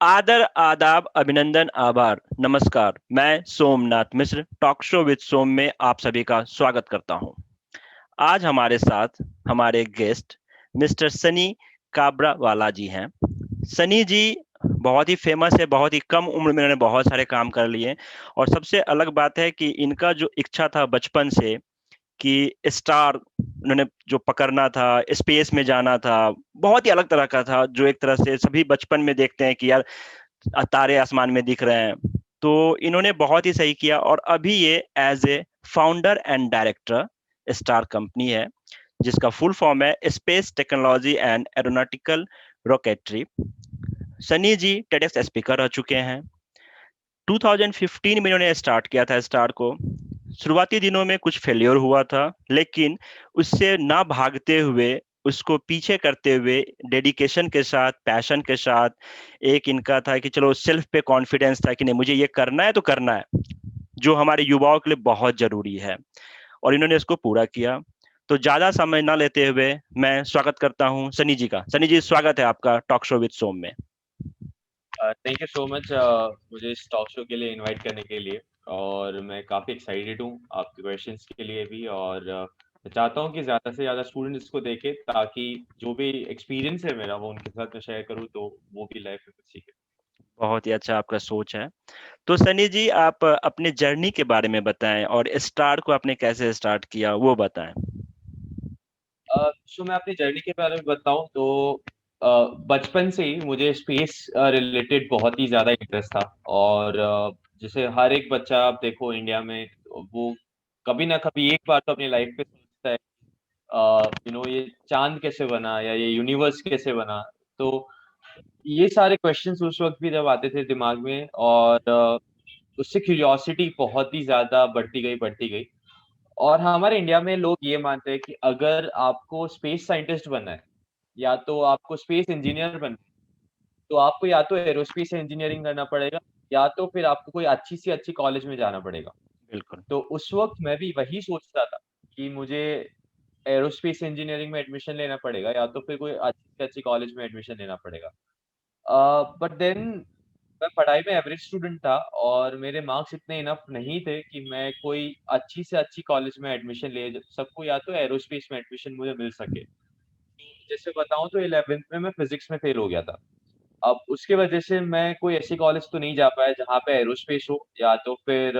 आदर आदाब अभिनंदन आभार नमस्कार। मैं सोमनाथ मिश्र टॉक शो विद सोम में आप सभी का स्वागत करता हूं। आज हमारे साथ हमारे गेस्ट मिस्टर सनी काबरावाला जी हैं। सनी जी बहुत ही फेमस है, बहुत ही कम उम्र में इन्होंने बहुत सारे काम कर लिए। और सबसे अलग बात है कि इनका जो इच्छा था बचपन से कि स्टार उन्होंने जो पकड़ना था, स्पेस में जाना था, बहुत ही अलग तरह का था, जो एक तरह से सभी बचपन में देखते हैं कि यार तारे आसमान में दिख रहे हैं। तो इन्होंने बहुत ही सही किया और अभी ये as a founder and director STAR company है, जिसका फुल फॉर्म है space technology and aeronautical rocketry. Sunny ji TEDx speaker रह चुके हैं। 2015 में इन्होंने स्टार्ट किया था स्टार को। शुरुआती दिनों में कुछ फेलियर हुआ था, लेकिन उससे ना भागते हुए, उसको पीछे करते हुए, डेडिकेशन के साथ, पैशन के साथ, एक इनका था कि चलो सेल्फ पे कॉन्फिडेंस था कि नहीं मुझे ये करना है तो करना है, जो हमारे युवाओं के लिए बहुत जरूरी है। और इन्होंने इसको पूरा किया। तो ज्यादा समय ना लेते हुए मैं स्वागत करता हूँ सनी जी का। सनी जी, स्वागत है आपका टॉक शो विद सोम में। थैंक यू सो मच मुझे इस टॉक शो के लिए इनवाइट करने के लिए। और मैं काफ़ी एक्साइटेड हूँ आपके क्वेश्चंस के लिए भी। और मैं चाहता हूँ कि ज़्यादा से ज़्यादा स्टूडेंट इसको देखें ताकि जो भी एक्सपीरियंस है मेरा वो उनके साथ मैं शेयर करूँ तो वो भी लाइफ में कुछ सीखे। बहुत ही अच्छा आपका सोच है। तो सनी जी, आप अपने जर्नी के बारे में बताएं और स्टार को आपने कैसे स्टार्ट किया वो बताएं। सो मैं अपनी जर्नी के बारे में बताऊँ तो अ, बचपन से ही मुझे स्पेस रिलेटेड बहुत ही ज़्यादा इंटरेस्ट था। और जैसे हर एक बच्चा आप देखो इंडिया में वो कभी ना कभी एक बार तो अपनी लाइफ में सोचता है ये चाँद कैसे बना या ये यूनिवर्स कैसे बना? तो ये सारे क्वेश्चन्स उस वक़्त भी जब आते थे दिमाग में। और उससे क्यूरियोसिटी बहुत ही ज़्यादा बढ़ती गई। और हमारे इंडिया में लोग ये मानते हैं कि अगर आपको स्पेस साइंटिस्ट बनना है या तो आपको स्पेस इंजीनियर बनना है, तो आपको या तो एरोस्पेस इंजीनियरिंग करना पड़ेगा या तो फिर आपको कोई अच्छी से अच्छी कॉलेज में जाना पड़ेगा। बिल्कुल। तो उस वक़्त मैं भी वही सोचता था कि मुझे एरोस्पेस इंजीनियरिंग में एडमिशन लेना पड़ेगा या तो फिर कोई अच्छी से अच्छी कॉलेज में एडमिशन लेना पड़ेगा। बट देन मैं पढ़ाई में एवरेज स्टूडेंट था और मेरे मार्क्स इतने इनफ नहीं थे कि मैं कोई अच्छी से अच्छी कॉलेज में एडमिशन ले सकूँ या तो एरोस्पेस में एडमिशन मुझे मिल सके। जैसे बताऊँ तो 11th में मैं फिज़िक्स में फ़ेल हो गया था। अब उसकी वजह से मैं कोई ऐसी कॉलेज तो नहीं जा पाया जहाँ पे एरोस्पेस हो या तो फिर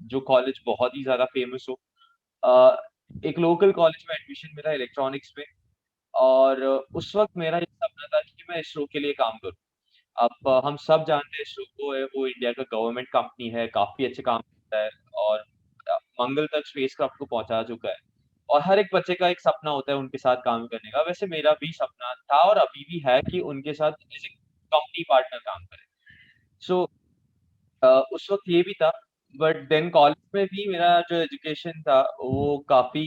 जो कॉलेज बहुत ही ज़्यादा फ़ेमस हो। अ, एक लोकल कॉलेज में एडमिशन मिला इलेक्ट्रॉनिक्स में। और उस वक़्त मेरा ये सपना था कि मैं इसरो के लिए काम करूँ। अब हम सब जानते हैं इसरो को है वो इंडिया का गवर्नमेंट कंपनी है, काफ़ी अच्छे काम करता है। और मंगल तक स्पेसक्राफ्ट को पहुँचा चुका है। और हर एक बच्चे का एक सपना होता है उनके साथ काम करने का। वैसे मेरा भी सपना था और अभी भी है कि उनके साथ एज़ ए कंपनी पार्टनर काम करें। सो उस वक़्त ये भी था। बट देन कॉलेज में भी मेरा जो एजुकेशन था वो काफ़ी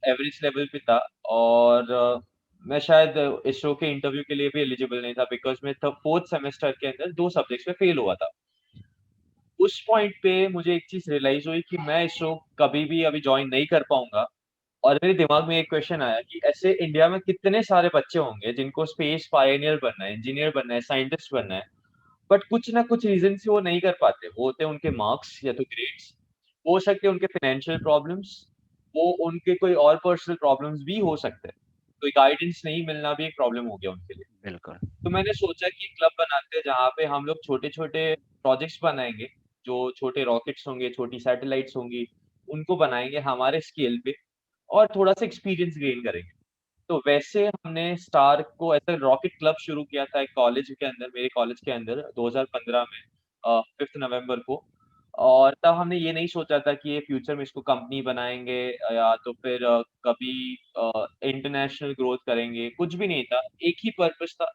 एवरेज लेवल पे था। और मैं शायद इसरो के इंटरव्यू के लिए भी एलिजिबल नहीं था बिकॉज़ मैं तब 4th सेमेस्टर के अंदर 2 सब्जेक्ट्स में फेल हुआ था। उस पॉइंट पे मुझे एक चीज़ रियलाइज़ हुई कि मैं इसरो कभी भी अभी जॉइन नहीं कर पाऊँगा। और मेरे दिमाग में एक क्वेश्चन आया कि ऐसे इंडिया में कितने सारे बच्चे होंगे जिनको स्पेस पायनियर बनना है, इंजीनियर बनना है, साइंटिस्ट बनना है। बट कुछ ना कुछ रीज़न से वो नहीं कर पाते। वो होते हैं उनके मार्क्स या तो ग्रेड्स, हो सकते हैं उनके फाइनेंशियल प्रॉब्लम्स, वो उनके कोई और पर्सनल प्रॉब्लम्स भी हो सकते हैं। कोई गाइडेंस नहीं मिलना भी एक प्रॉब्लम हो गया उनके लिए। बिल्कुल। तो मैंने सोचा कि क्लब बनाते हैं जहाँ पे हम लोग छोटे-छोटे प्रोजेक्ट्स बनाएँगे, जो छोटे रॉकेट्स होंगे, छोटी सैटेलाइट्स होंगी, उनको बनाएँगे हमारे स्केल पे और थोड़ा-सा एक्सपीरियंस गेन करेंगे। तो वैसे हमने स्टार को एज़ अ रॉकेट क्लब शुरू किया था एक कॉलेज के अंदर, मेरे कॉलेज के अंदर 2015 में 5th नवंबर को। और तब हमने ये नहीं सोचा था कि ये फ्यूचर में इसको कंपनी बनाएँगे या तो फिर कभी इंटरनेशनल ग्रोथ करेंगे, कुछ भी नहीं था। एक ही पर्पस था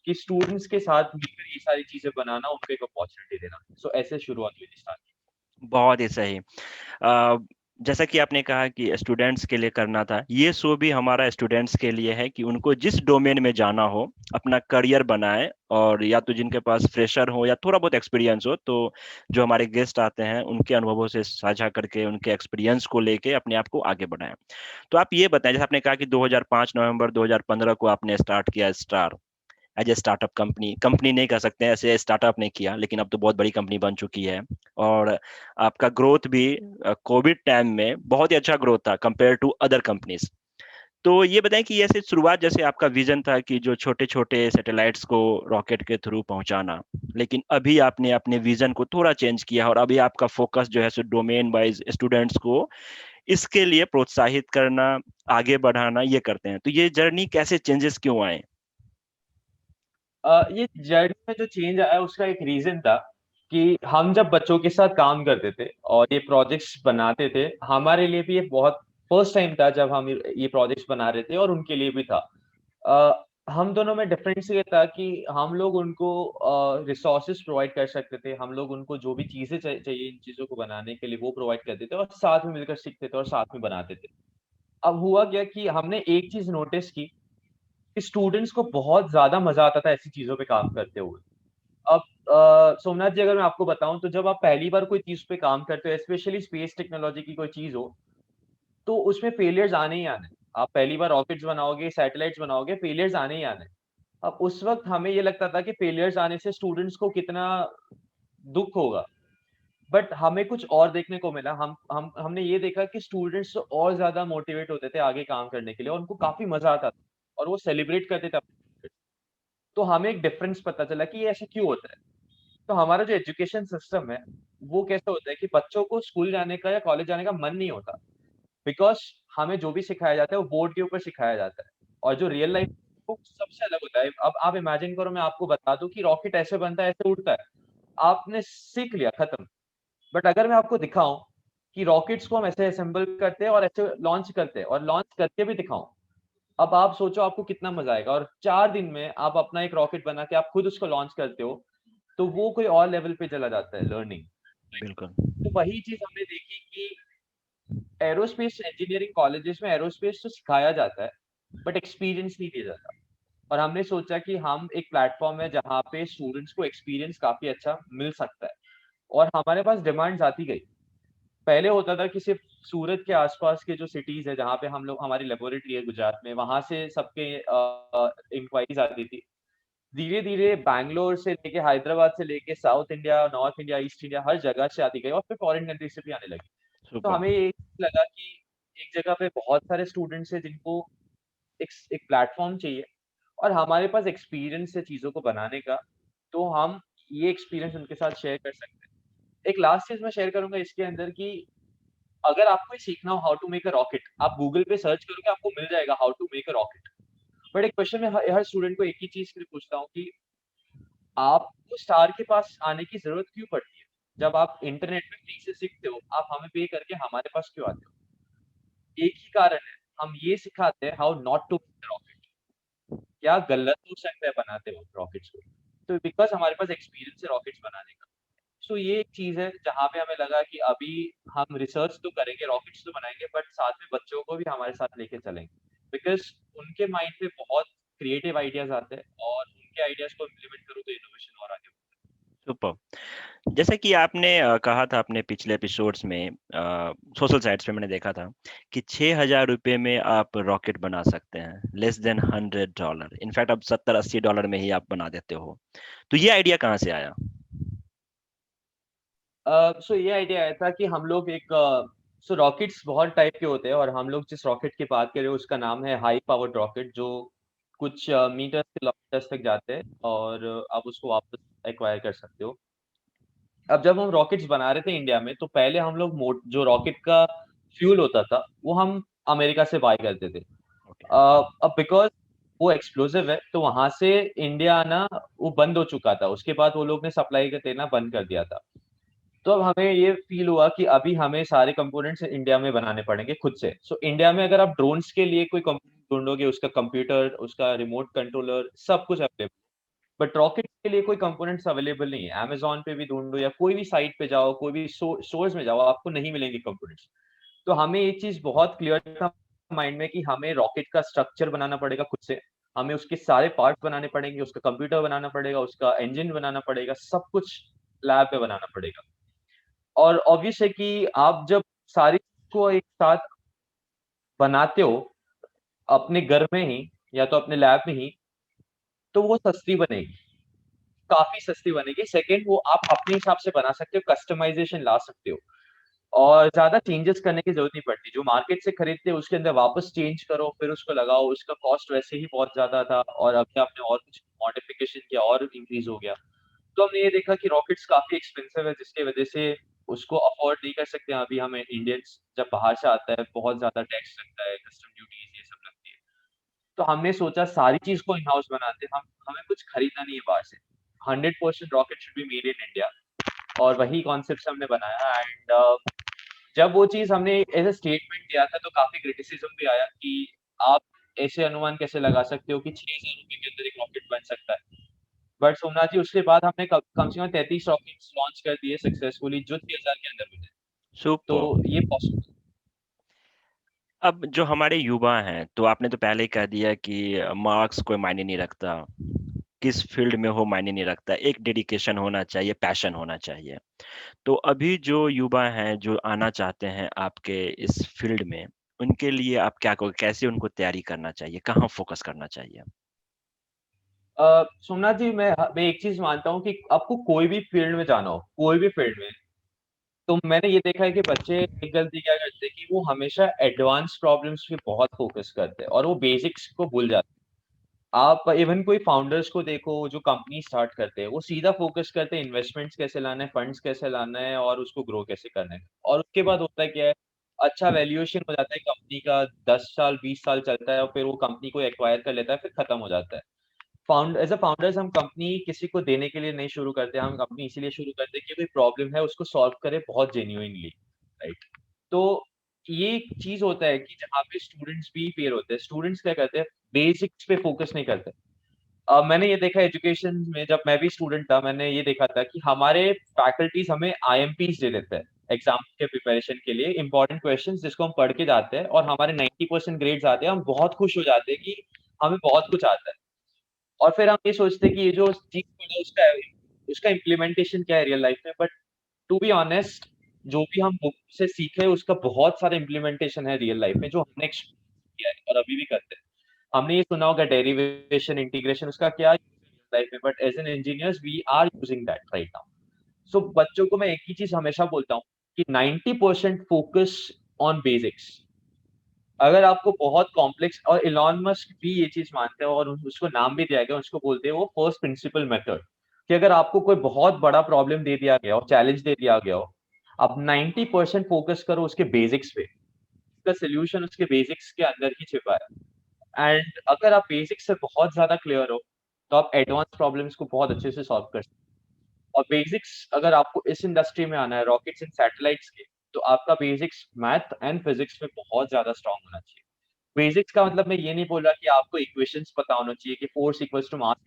कि स्टूडेंट्स के साथ मिलकर ये सारी चीज़ें बनाना, उनको एक अपॉर्च्युनिटी देना। सो ऐसे शुरुआत हुई थी स्टार की। बहुत ही सही। अ, जैसा कि आपने कहा कि स्टूडेंट्स के लिए करना था, ये शो भी हमारा स्टूडेंट्स के लिए है कि उनको जिस डोमेन में जाना हो, अपना करियर बनाएँ। और या तो जिनके पास फ्रेशर हो या थोड़ा बहुत एक्सपीरियंस हो, तो जो हमारे गेस्ट आते हैं, उनके अनुभवों से साझा करके, उनके एक्सपीरियंस को लेके अपने आप को आगे बढ़ाएँ। तो आप ये बताएँ, जैसे आपने कहा कि 2005 नवंबर 2015 को आपने स्टार्ट किया STAR. As a startup company, company नहीं कह सकते हैं, ऐसे स्टार्टअप ने किया, लेकिन अब तो बहुत बड़ी कंपनी बन चुकी है। और आपका ग्रोथ भी कोविड टाइम में बहुत ही अच्छा ग्रोथ था कंपेयर टू अदर कंपनीज। तो ये बताएं कि ऐसे शुरुआत, जैसे आपका विजन था कि जो छोटे छोटे सैटेलाइट्स को रॉकेट के थ्रू पहुंचाना, लेकिन अभी आपने अपने विजन को थोड़ा चेंज किया और अभी आपका फोकस जो है सो डोमेन वाइज स्टूडेंट्स को इसके लिए प्रोत्साहित करना, आगे बढ़ाना, ये करते हैं। तो ये जर्नी कैसे चेंजेस क्यों आए? ये जर्नी में जो चेंज आया उसका एक रीजन था कि हम जब बच्चों के साथ काम करते थे और ये प्रोजेक्ट्स बनाते थे, हमारे लिए भी ये बहुत फर्स्ट टाइम था जब हम ये प्रोजेक्ट्स बना रहे थे, और उनके लिए भी था। हम दोनों में डिफरेंस ये था कि हम लोग उनको रिसोर्सेज प्रोवाइड कर सकते थे, हम लोग उनको जो भी चीजें चाहिए इन चीजों को बनाने के लिए वो प्रोवाइड करते थे, और साथ में मिलकर सीखते थे और साथ में बनाते थे। अब हुआ क्या कि हमने एक चीज नोटिस की कि स्टूडेंट्स को बहुत ज्यादा मजा आता था ऐसी चीजों पे काम करते हुए। अब सोमनाथ जी, अगर मैं आपको बताऊं तो जब आप पहली बार कोई चीज पे काम करते हो, स्पेशली स्पेस टेक्नोलॉजी की कोई चीज हो, तो उसमें फेलियर्स आने ही आने। आप पहली बार रॉकेट्स बनाओगे, सैटेलाइट्स बनाओगे, फेलियर्स आने ही आने। अब उस वक्त हमें ये लगता था कि फेलियर्स आने से स्टूडेंट्स को कितना दुख होगा, बट हमें कुछ और देखने को मिला। हमने ये देखा कि स्टूडेंट्स और ज्यादा मोटिवेट होते थे आगे काम करने के लिए, और उनको काफी मजा आता था और वो सेलिब्रेट करते थे अपने failures। तो हमें एक डिफरेंस पता चला कि ये ऐसा क्यों होता है। तो हमारा जो एजुकेशन सिस्टम है, वो कैसे होता है कि बच्चों को स्कूल जाने का या कॉलेज जाने का मन नहीं होता, बिकॉज हमें जो भी सिखाया जाता है वो बोर्ड के ऊपर सिखाया जाता है, और जो रियल लाइफ वो सबसे अलग होता है। अब आप इमेजिन करो, मैं आपको बता दूं कि रॉकेट ऐसे बनता है, ऐसे उड़ता है, आपने सीख लिया, खत्म। बट अगर मैं आपको दिखाऊं कि रॉकेट्स को हम ऐसे असेंबल करते हैं और ऐसे लॉन्च करते हैं, और लॉन्च करके भी दिखाऊं, अब आप सोचो आपको कितना मजा आएगा। और 4 दिन में आप अपना एक रॉकेट बना के आप खुद उसको लॉन्च करते हो, तो वो कोई और लेवल पे चला जाता है लर्निंग। बिल्कुल। तो वही चीज हमने देखी कि एरोस्पेस इंजीनियरिंग कॉलेजेस में एरोस्पेस तो सिखाया जाता है, बट एक्सपीरियंस नहीं दिया जाता। और हमने सोचा कि हम एक प्लेटफॉर्म है जहाँ पे स्टूडेंट्स को एक्सपीरियंस काफी अच्छा मिल सकता है, और हमारे पास डिमांड्स आती गई। पहले होता था कि सिर्फ सूरत के आसपास के जो सिटीज है जहाँ पे हम लोग, हमारी लेबोरेटरी है गुजरात में, वहां से सबके इंक्वायरीज आती थी। धीरे धीरे बैंगलोर से लेके, हैदराबाद से लेके, south India, north India, east India, हर जगह से आती गई, और फिर फॉरेन कंट्री से भी आने लगी। तो सुपर। हमें ये लगा कि एक जगह पे बहुत सारे स्टूडेंट्स हैं जिनको एक प्लेटफॉर्म चाहिए, और हमारे पास एक्सपीरियंस है चीजों को बनाने का, तो हम ये एक्सपीरियंस उनके साथ शेयर कर सकते हैं। एक लास्ट चीज मैं शेयर करूंगा इसके अंदर कि अगर आपको ये सीखना हो how to make a rocket, आप गूगल पे सर्च करोगे, आपको मिल जाएगा how to make a rocket. But एक क्वेश्चन मैं हर स्टूडेंट को एक ही चीज के लिए पूछता हूँ कि आपको स्टार के पास आने की जरूरत क्यों पड़ती है? जब आप इंटरनेट पे फ्री से सीखते हो, आप हमें पे करके हमारे पास क्यों आते हो? एक ही कारण है, हम ये सिखाते हैं how not to make rocket. क्या गलत हो सकता है बनाते वक्त रॉकेट्स को? तो बिकॉज हमारे पास एक्सपीरियंस है रॉकेट्स बनाने का। सो ये एक चीज है जहाँ पे हमें लगा कि अभी हम रिसर्च तो करेंगे, रॉकेट्स तो बनाएंगे, बट साथ में बच्चों को भी हमारे साथ लेके चलेंगे, बिकॉज उनके माइंड में बहुत क्रिएटिव आइडियाज आते हैं, और उनके आइडियाज को इम्प्लीमेंट करो तो इनोवेशन और आगे बढ़ता सुपर। जैसे कि आपने कहा था अपने पिछले एपिसोड्स में, सोशल साइट्स पे मैंने देखा था कि 6,000 रुपये में आप रॉकेट बना सकते हैं, लेस देन $100। इनफैक्ट अब $70-80 में ही आप बना देते हो। तो ये आइडिया कहाँ से आया? है। सो ये आइडिया आया था कि हम लोग एक, सो रॉकेट्स बहुत टाइप के होते हैं, और हम लोग जिस रॉकेट की बात कर रहे हो उसका नाम है हाई पावर्ड रॉकेट, जो कुछ मीटर किलोमीटर तक जाते हैं, और आप उसको वापस एक्वायर कर सकते हो। अब जब हम रॉकेट्स बना रहे थे इंडिया में, तो पहले हम लोग जो रॉकेट का फ्यूल होता था वो हम अमेरिका से बाय करते थे। ओके। अब बिकॉज वो एक्सप्लोसिव है, तो वहां से इंडिया आना वो बंद हो चुका था, उसके बाद वो लोग ने सप्लाई देना बंद कर दिया था। तो अब हमें ये फील हुआ कि अभी हमें सारे कंपोनेंट्स इंडिया में बनाने पड़ेंगे खुद से। सो इंडिया में अगर आप ड्रोन्स के लिए कोई कंपोनेंट ढूंढोगे, उसका कंप्यूटर, उसका रिमोट कंट्रोलर, सब कुछ अवेलेबल, बट रॉकेट के लिए कोई कंपोनेंट्स अवेलेबल नहीं है। अमेजोन पे भी ढूंढो या कोई भी साइट पे जाओ, कोई भी स्टोर्स में जाओ, आपको नहीं मिलेंगे कंपोनेंट्स। तो हमें ये चीज बहुत क्लियर था माइंड में कि हमें रॉकेट का स्ट्रक्चर बनाना पड़ेगा खुद से, हमें उसके सारे पार्ट्स बनाने पड़ेंगे, उसका कंप्यूटर बनाना पड़ेगा, उसका इंजन बनाना पड़ेगा, सब कुछ लैब में बनाना पड़ेगा। और ऑब्वियस है कि आप जब सारी चीज को एक साथ बनाते हो अपने घर में ही या तो अपने लैब में ही, तो वो सस्ती बनेगी, काफ़ी सस्ती बनेगी। सेकंड, वो आप अपने हिसाब से बना सकते हो, कस्टमाइज़ेशन ला सकते हो और ज़्यादा चेंजेस करने की ज़रूरत नहीं पड़ती। जो मार्केट से खरीदते हो उसके अंदर वापस चेंज करो, फिर उसको लगाओ, उसका कॉस्ट वैसे ही बहुत ज़्यादा था और अभी आपने और कुछ मॉडिफ़िकेशन किया और इंक्रीज़ हो गया। तो हमने ये देखा कि रॉकेट्स काफ़ी एक्सपेंसिव है, जिसकी वजह से उसको अफ़ोर्ड नहीं कर सकते हैं अभी हम इंडियंस। जब बाहर से आता है, बहुत ज़्यादा टैक्स लगता है, कस्टम ड्यूटीज़ ये सब लगती है। तो हमने सोचा सारी चीज़ को इन हाउस बनाते हैं, हम हमें कुछ खरीदना नहीं है बाहर से। 100% rocket should be made in India और वही कॉन्सेप्ट से हमने बनाया एंड जब वो चीज़ हमने एज़ अ स्टेटमेंट दिया था तो काफ़ी क्रिटिसिज़्म भी आया कि आप ऐसे अनुमान कैसे लगा सकते हो कि ₹6000 के अंदर एक रॉकेट बन सकता है। बट सोमनाथ जी, उसके बाद हमने कम से कम 33 रॉकेट्स लॉन्च कर दिए सक्सेसफुली जो 3000 के अंदर बने। सुपर। तो ये पॉसिबल। अब जो हमारे युवा हैं, तो आपने तो पहले ही कह दिया कि मार्क्स कोई मायने नहीं रखता, किस फील्ड में हो मायने नहीं रखता, एक डेडिकेशन होना चाहिए, पैशन होना चाहिए। तो अभी जो युवा हैं, जो आना चाहते हैं आपके इस फील्ड में, उनके लिए आप क्या कहोगे? कैसे उनको तैयारी करना चाहिए? कहाँ फ़ोकस करना चाहिए? सोमनाथ जी, मैं एक चीज़ मानता हूँ कि आपको कोई भी फील्ड में जाना हो, कोई भी फील्ड में, तो मैंने ये देखा है कि बच्चे एक गलती क्या करते हैं कि वो हमेशा एडवांस प्रॉब्लम्स पे बहुत फ़ोकस करते हैं और वो बेसिक्स को भूल जाते हैं। आप इवन कोई फाउंडर्स को देखो जो कंपनी स्टार्ट करते हैं, वो सीधा फ़ोकस करते हैं इन्वेस्टमेंट्स कैसे लाना है, फंड्स कैसे लाना है और उसको ग्रो कैसे करना है। और उसके बाद होता है क्या है, अच्छा वैल्यूएशन हो जाता है कंपनी का, 10 साल, 20 साल चलता है और फिर वो कंपनी को एक्वायर कर लेता है, फिर खत्म हो जाता है। एज़ अ फाउंडर्स हम कंपनी किसी को देने के लिए नहीं शुरू करते, हम कंपनी इसीलिए शुरू करते हैं कि कोई प्रॉब्लम है उसको सॉल्व करें बहुत जेन्युइनली, राइट? तो ये एक चीज़ होता है कि जहाँ पे स्टूडेंट्स भी फेल होते हैं। स्टूडेंट्स क्या करते हैं, बेसिक्स पे फ़ोकस नहीं करते। मैंने ये देखा एजुकेशन में, जब मैं भी स्टूडेंट था, मैंने ये देखा था कि हमारे फैकल्टीज़ हमें आईएमपीज़ दे देते हैं, एग्ज़ाम के प्रिपरेशन के लिए इम्पोर्टेंट क्वेश्चन्स जिसको हम पढ़ के जाते हैं और हमारे 90% ग्रेड्स आते हैं, हम बहुत खुश हो जाते हैं कि हमें बहुत कुछ आता है। और फिर हम ये सोचते हैं कि ये जो चीज़ पढ़ा उसका उसका इम्प्लीमेंटेशन क्या है रियल लाइफ़ में, बट टू बी ऑनेस्ट, जो भी हम बुक से सीखे उसका बहुत सारा इम्प्लीमेंटेशन है रियल लाइफ़ में जो हमने किया है और अभी भी करते हैं। हमने ये सुना होगा डेरिवेशन, इंटीग्रेशन, उसका क्या लाइफ़ में, but as an engineers we are using that right now. So बच्चों को मैं एक ही चीज़ हमेशा बोलता हूँ कि 90% फोकस ऑन बेसिक्स। अगर आपको बहुत कॉम्प्लेक्स, और इलॉन मस्क भी ये चीज़ मानते हैं और उसको नाम भी दिया गया, उसको बोलते हैं वो फर्स्ट प्रिंसिपल मेथड, कि अगर आपको कोई बहुत बड़ा प्रॉब्लम दे दिया गया हो, चैलेंज दे दिया गया हो, आप 90% फोकस करो उसके बेसिक्स पे। इसका सॉल्यूशन उसके बेसिक्स के अंदर ही छिपा है एंड अगर आप बेसिक्स से बहुत ज़्यादा क्लियर हो, तो आप एडवांस प्रॉब्लम्स को बहुत अच्छे से सॉल्व कर सकते हो। और बेसिक्स अगर आपको इस इंडस्ट्री में आना है, रॉकेट्स एंड सैटेलाइट्स के, तो आपका बेसिक्स मैथ एंड फिज़िक्स में बहुत ज़्यादा स्ट्रॉन्ग होना चाहिए। बेसिक्स का मतलब मैं ये नहीं बोल रहा कि आपको इक्वेशंस पता होना चाहिए कि force equals to mass,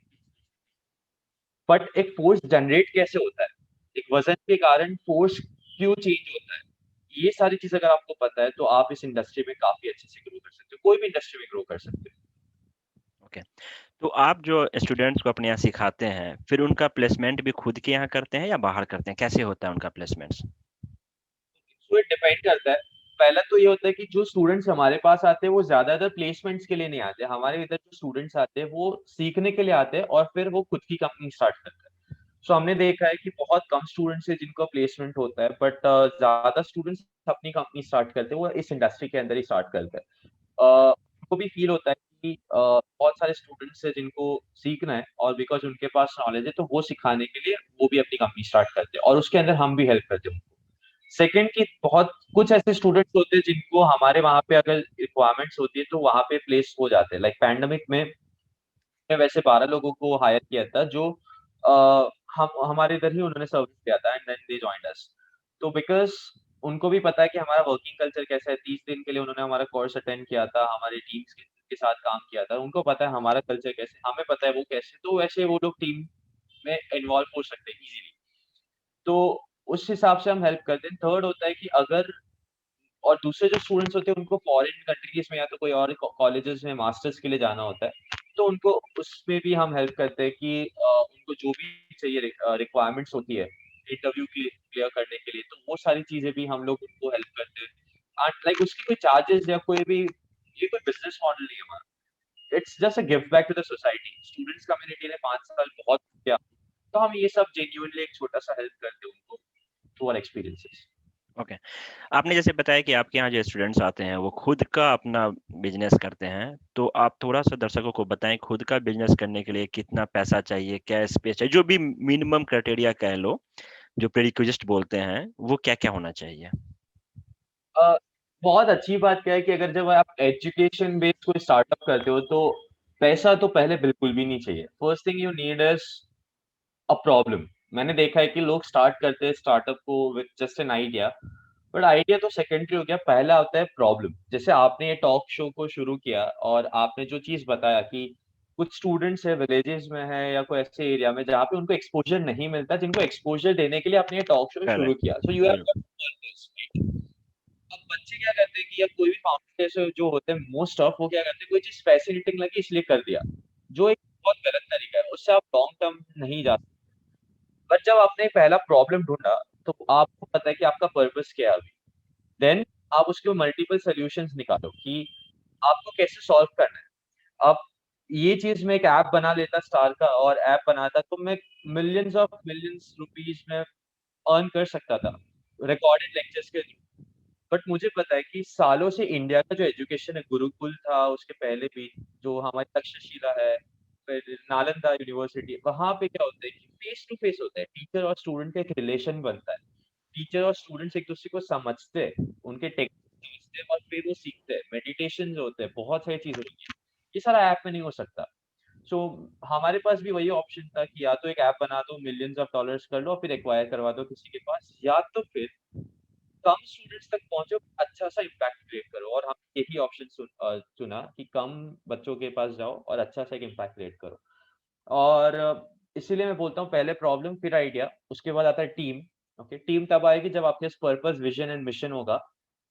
but एक फोर्स जनरेट कैसे होता है, एक वजन के कारण फोर्स क्यों चेंज होता है, ये सारी चीज़ अगर आपको पता है, तो आप इस इंडस्ट्री में काफ़ी अच्छे से ग्रो कर सकते हो, कोई भी इंडस्ट्री में ग्रो कर सकते हो। ओके। तो आप जो स्टूडेंट्स को अपने यहाँ सिखाते हैं, फिर उनका प्लेसमेंट भी खुद के यहाँ करते हैं या बाहर करते हैं? कैसे होता है उनका प्लेसमेंट्स? सो इट डिपेंड करता है। पहला तो ये होता है कि जो स्टूडेंट्स हमारे पास आते हैं, वो ज़्यादातर प्लेसमेंट्स के लिए नहीं आते। हमारे इधर जो स्टूडेंट्स आते हैं, वो सीखने के लिए आते हैं और फिर वो खुद की कंपनी स्टार्ट करते हैं। सो हमने देखा है कि बहुत कम स्टूडेंट्स हैं जिनका प्लेसमेंट होता है, बट ज़्यादा स्टूडेंट्स अपनी कंपनी स्टार्ट करते हैं, वो इस इंडस्ट्री के अंदर ही स्टार्ट करते हैं। उनको भी फ़ील होता है कि बहुत सारे स्टूडेंट्स हैं जिनको सीखना है और बिकॉज़ उनके पास नॉलेज है, तो वो सिखाने के लिए वो भी अपनी कंपनी स्टार्ट करते हैं और उसके अंदर हम भी हेल्प करते हैं उनको। सेकंड कि बहुत कुछ ऐसे स्टूडेंट्स होते हैं जिनको हमारे वहाँ पे अगर रिक्वायरमेंट्स होती है, तो वहाँ पे प्लेस हो जाते हैं। लाइक पैंडेमिक में वैसे 12 लोगों को हायर किया था जो हम हमारे इधर ही उन्होंने सर्विस किया था एंड देन दे जॉइन्ड अस। तो बिकॉज़ उनको भी पता है कि हमारा वर्किंग कल्चर कैसा है, 30 दिन के लिए उन्होंने हमारा कोर्स अटेंड किया था, हमारी टीम्स के साथ काम किया था। उनको पता है हमारा कल्चर कैसे है, हमें पता है वो कैसे है, तो वैसे वो लोग टीम में इन्वॉल्व हो सकते हैं ईज़िली। तो उस हिसाब से हम हेल्प करते हैं। थर्ड होता है कि अगर और दूसरे जो स्टूडेंट्स होते हैं उनको फॉरेन कंट्रीज़ में या तो कोई और कॉलेजेस में मास्टर्स के लिए जाना होता है, तो उनको उसमें भी हम हेल्प करते हैं कि उनको जो भी चाहिए रिक्वायरमेंट्स होती है, इंटरव्यू क्लियर करने के लिए, तो वो सारी चीज़ें भी हम लोग उनको हेल्प करते हैं। लाइक उसकी कोई चार्जेज़ या कोई भी, ये कोई बिज़नेस मॉडल नहीं है हमारा। It's just a give back to the society. Students community ने 5 साल बहुत किया, तो हम ये सब जेन्युइनली एक छोटा-सा हेल्प करते हैं उनको थ्रू आवर एक्सपीरियंसेस। ओके। आपने जैसे बताया कि आपके यहाँ जो स्टूडेंट्स आते हैं वो खुद का अपना बिजनेस करते हैं, तो आप थोड़ा सा दर्शकों को बताएं खुद का बिजनेस करने के लिए कितना पैसा चाहिए, क्या स्पेस चाहिए, जो भी मिनिमम क्राइटेरिया कह लो, जो प्रीरिक्विजिट बोलते हैं, वो क्या क्या होना चाहिए? अ, बहुत अच्छी बात क्या है कि अगर जब आप एजुकेशन बेस्ड कोई स्टार्टअप करते हो तो पैसा तो पहले बिल्कुल भी नहीं चाहिए। First thing you need is a problem. मैंने देखा है कि लोग स्टार्ट करते हैं स्टार्टअप को with just an idea, but idea तो सेकेंडरी हो गया, पहला होता है प्रॉब्लम। जैसे आपने ये टॉक शो को शुरू किया और आपने जो चीज़ बताया कि कुछ स्टूडेंट्स है विलेजेस में है या कोई ऐसे एरिया में जहाँ पे उनको एक्सपोज़र नहीं मिलता, जिनको एक्सपोज़र देने के लिए आपने ये टॉक शो शुरू करेक्ट। किया। So you have got a purpose, right? अब बच्चे क्या करते हैं कि या कोई भी फाउंडर ऐसे जो होते हैं मोस्ट ऑफ वो क्या करते हैं, कोई चीज़ फैसिनेटिंग लगी इसलिए कर दिया, जो एक बहुत गलत तरीका है। उससे आप लॉन्ग टर्म नहीं जा सकते। बट जब आपने पहला प्रॉब्लम ढूँढा, तो आपको पता है कि आपका पर्पस क्या है अभी। देन आप उसके मल्टीपल सॉल्यूशंस निकालो कि आपको कैसे सॉल्व करना है। अब ये चीज़ मैं एक ऐप बना लेता स्टार का और ऐप बनाता तो मैं मिलियंस ऑफ मिलियंस रुपीज़ में अर्न कर सकता था, रिकॉर्डेड लेक्चर्स के थ्रू। बट मुझे पता है कि सालों से इंडिया का जो एजुकेशन है, गुरुकुल था, उसके पहले भी जो हमारी तक्षशिला है, फिर नालंदा यूनिवर्सिटी, वहाँ पे क्या होता है कि फेस टू फेस होता है। टीचर और स्टूडेंट का एक रिलेशन बनता है। टीचर और स्टूडेंट्स एक-दूसरे को समझते हैं, उनके टेक्निक समझते हैं और फिर वो सीखते हैं। मेडिटेशंस होते हैं, बहुत सारी चीज़ें होती हैं। ये सारा ऐप में नहीं हो सकता। सो हमारे पास भी वही ऑप्शन था कि या तो एक ऐप बना दो, मिलियंस ऑफ डॉलर्स कर लो और फिर एक्वायर करवा दो किसी के पास, या तो फिर कम स्टूडेंट्स तक पहुँचो, अच्छा-सा इम्पैक्ट क्रिएट करो। और हमने यही ऑप्शन चुना कि कम बच्चों के पास जाओ और अच्छा-सा एक इम्पैक्ट क्रिएट करो। और इसीलिए मैं बोलता हूँ पहले प्रॉब्लम फिर आइडिया, उसके बाद आता है टीम। ओके, टीम तब आएगी जब आपके पास पर्पस, विज़न एंड मिशन होगा।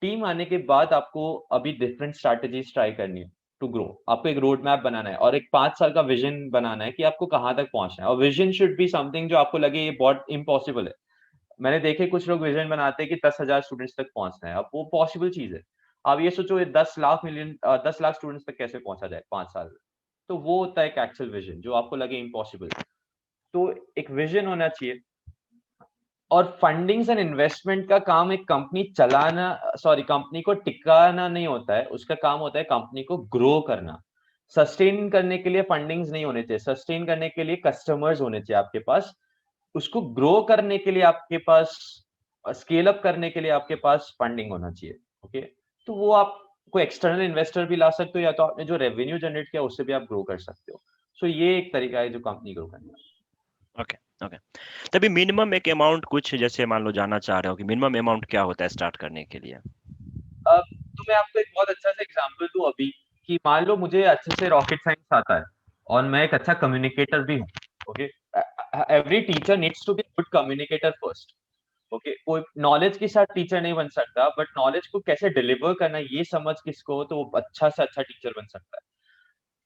टीम आने के बाद आपको अभी डिफरेंट स्ट्रैटेजीज़ ट्राई करनी है टू ग्रो। आपको एक रोड मैप बनाना है और एक 5 साल का विज़न बनाना है कि आपको कहाँ तक पहुँचना है, और विज़न शुड बी समथिंग जो आपको लगे ये बहुत इम्पॉसिबल है। मैंने देखे कुछ लोग विज़न बनाते हैं कि 10,000 स्टूडेंट्स तक पहुँचना है, अब वो पॉसिबल चीज़ है। आप ये सोचो ये 10 लाख स्टूडेंट्स तक कैसे पहुँचा जाए 5 साल में? तो वो होता है एक एक्चुअल विज़न जो आपको लगे इम्पॉसिबल। तो एक विज़न होना चाहिए। और फंडिंग्स एंड इन्वेस्टमेंट का काम एक कंपनी चलाना, सॉरी, कंपनी को टिकाना नहीं होता है, उसका काम होता है कंपनी को ग्रो करना। सस्टेन करने के लिए फंडिंग्स नहीं होने चाहिए, सस्टेन करने के लिए कस्टमर्स होने चाहिए आपके पास। उसको ग्रो करने के लिए आपके पास, स्केल अप करने के लिए आपके पास फंडिंग होना चाहिए। ओके, तो वो आप कोई एक्सटर्नल इन्वेस्टर भी ला सकते हो या तो आपने जो रेवेन्यू जनरेट किया उससे भी आप ग्रो कर सकते हो। सो ये एक तरीका है जो कंपनी ग्रो करने का। ओके। ओके। तभी मिनिमम एक अमाउंट कुछ जैसे मान लो जानना चाह रहे हो कि मिनिमम अमाउंट क्या होता है स्टार्ट करने के लिए? तो मैं आपको एक बहुत अच्छा सा एग्जांपल दूँ अभी, कि मान लो मुझे अच्छे से रॉकेट साइंस आता है और मैं एक अच्छा कम्युनिकेटर भी हूँ। Okay, every teacher needs to be good communicator first. Okay, कोई नॉलेज के साथ टीचर नहीं बन सकता, बट नॉलेज को कैसे डिलीवर करना है ये समझ किसको हो तो वो अच्छा से अच्छा टीचर बन सकता है।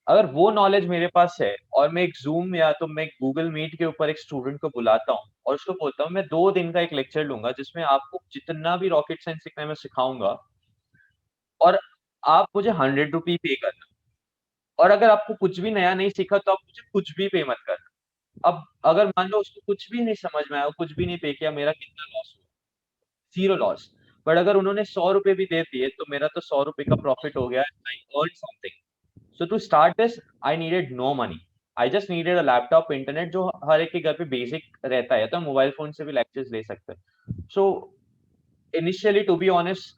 अगर वो नॉलेज मेरे पास है और मैं एक ज़ूम या तो मैं गूगल मीट के ऊपर एक स्टूडेंट को बुलाता हूँ और उसको बोलता हूँ मैं 2 दिन का एक लेक्चर लूँगा जिसमें आपको जितना भी रॉकेट साइंस सीखना है मैं सिखाऊँगा, और आप मुझे ₹100 पे करना। और अगर आपको कुछ भी नया नहीं सीखा तो आप मुझे कुछ भी पे मत करना। अब अगर मान लो उसको कुछ भी नहीं समझ में आया, कुछ भी नहीं पे किया, मेरा कितना लॉस हुआ? Zero loss. बट अगर उन्होंने ₹100 भी दे दिए तो मेरा तो ₹100 का प्रॉफिट हो गया, I earned something. So to start this I needed no money. I just needed a laptop, internet, जो हर एक के घर पे बेसिक रहता है, तो मोबाइल फ़ोन से भी लेक्चर्स ले सकते हैं। सो initially, to be honest,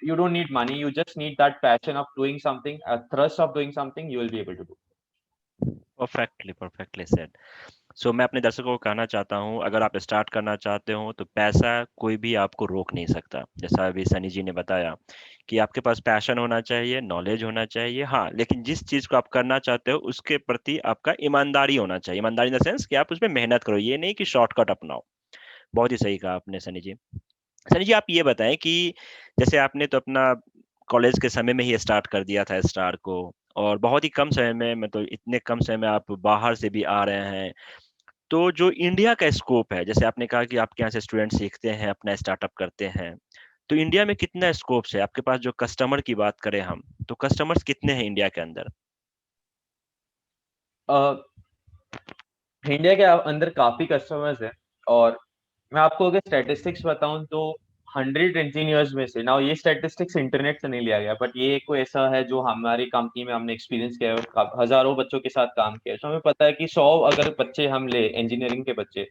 you don't need money, you just need that passion of doing something, a thrust of doing something, you will be able to do. Perfectly, perfectly said. So मैं अपने दर्शकों को कहना चाहता हूँ, अगर आप start करना चाहते हो तो पैसा कोई भी आपको रोक नहीं सकता। जैसा अभी सनी जी ने बताया कि आपके पास पैशन होना चाहिए, नॉलेज होना चाहिए, हाँ, लेकिन जिस चीज़ को आप करना चाहते हो उसके प्रति आपका ईमानदारी होना चाहिए। ईमानदारी इन द सेंस कि आप उसमें मेहनत करो, ये नहीं कि शॉर्टकट अपनाओ। बहुत ही सही कहा आपने सनी जी। सनी जी, आप ये बताएँ कि जैसे आपने तो अपना कॉलेज के समय में ही स्टार्ट कर दिया था स्टार को, और बहुत ही कम समय में, मतलब इतने कम समय में आप बाहर से भी आ रहे हैं। तो जो इंडिया का स्कोप है, जैसे आपने कहा कि आपके यहाँ से स्टूडेंट सीखते हैं, अपना स्टार्टअप करते हैं, तो इंडिया में कितना स्कोप्स है? आपके पास जो कस्टमर की बात करें हम, तो कस्टमर्स कितने हैं इंडिया के अंदर? इंडिया के अंदर काफी कस्टमर्स हैं, और मैं आपको अगर स्टैटिस्टिक्स बताऊं तो 100 इंजीनियर्स में से, ना ये स्टैटिस्टिक्स इंटरनेट से नहीं लिया गया, बट ये कोई ऐसा है जो हमारी कंपनी में हमने एक्सपीरियंस किया है, और हजारों बच्चों के साथ काम किया है, तो हमें पता है कि 100 अगर बच्चे हम ले इंजीनियरिंग के बच्चे,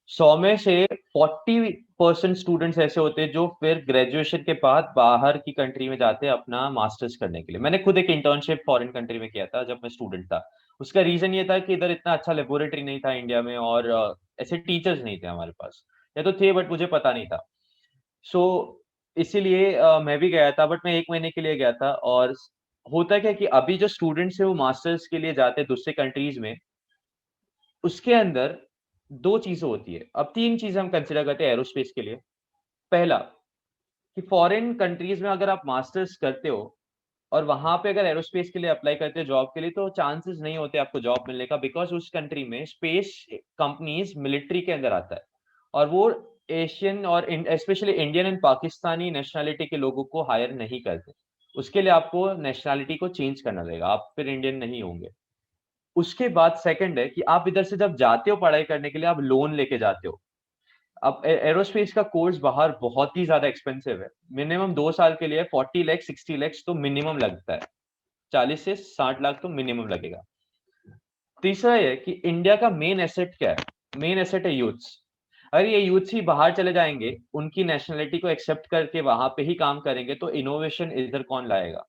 100 में से 40% स्टूडेंट्स ऐसे होते हैं जो फिर ग्रेजुएशन के बाद बाहर की कंट्री में जाते हैं अपना मास्टर्स करने के लिए। मैंने खुद एक इंटर्नशिप फॉरेन कंट्री में किया था जब मैं स्टूडेंट था। उसका रीजन ये था कि इधर इतना अच्छा लेबोरेटरी नहीं था इंडिया में, और ऐसे टीचर्स नहीं थे हमारे पास, या तो थे बट मुझे पता नहीं था। सो इसीलिए मैं भी गया था, बट मैं 1 महीने के लिए गया था। और होता क्या कि अभी जो स्टूडेंट्स है वो मास्टर्स के लिए जाते हैं दूसरे कंट्रीज में, उसके अंदर 2 चीज़ें होती है। अब 3 चीज़ें हम कंसिडर करते हैं एरोस्पेस के लिए। पहला, कि फॉरेन कंट्रीज़ में अगर आप मास्टर्स करते हो और वहाँ पे अगर एरोस्पेस के लिए अप्लाई करते हो जॉब के लिए, तो चांसेस नहीं होते आपको जॉब मिलने का, बिकॉज़ उस कंट्री में स्पेस कंपनीज़ मिलिट्री के अंदर आता है, और वो एशियन और specially Indian and Pakistani nationality के लोगों को हायर नहीं करते। उसके लिए आपको नेशनैलिटी को चेंज करना पड़ेगा, आप फिर इंडियन नहीं होंगे। उसके बाद सेकंड है कि आप इधर से जब जाते हो पढ़ाई करने के लिए, आप लोन लेके जाते हो। अब एरोस्पेस का कोर्स बाहर बहुत ही ज़्यादा एक्सपेंसिव है। मिनिमम 2 साल के लिए 40 लाख 60 लाख तो मिनिमम लगता है। 40 से 60 लाख तो मिनिमम लगेगा। तीसरा ये है कि इंडिया का मेन एसेट क्या है? मेन एसेट है यूथ्स। अगर ये यूथ्स ही बाहर चले जाएँगे, उनकी नेशनैलिटी को एक्सेप्ट करके वहाँ पे ही काम करेंगे, तो इनोवेशन इधर कौन लाएगा?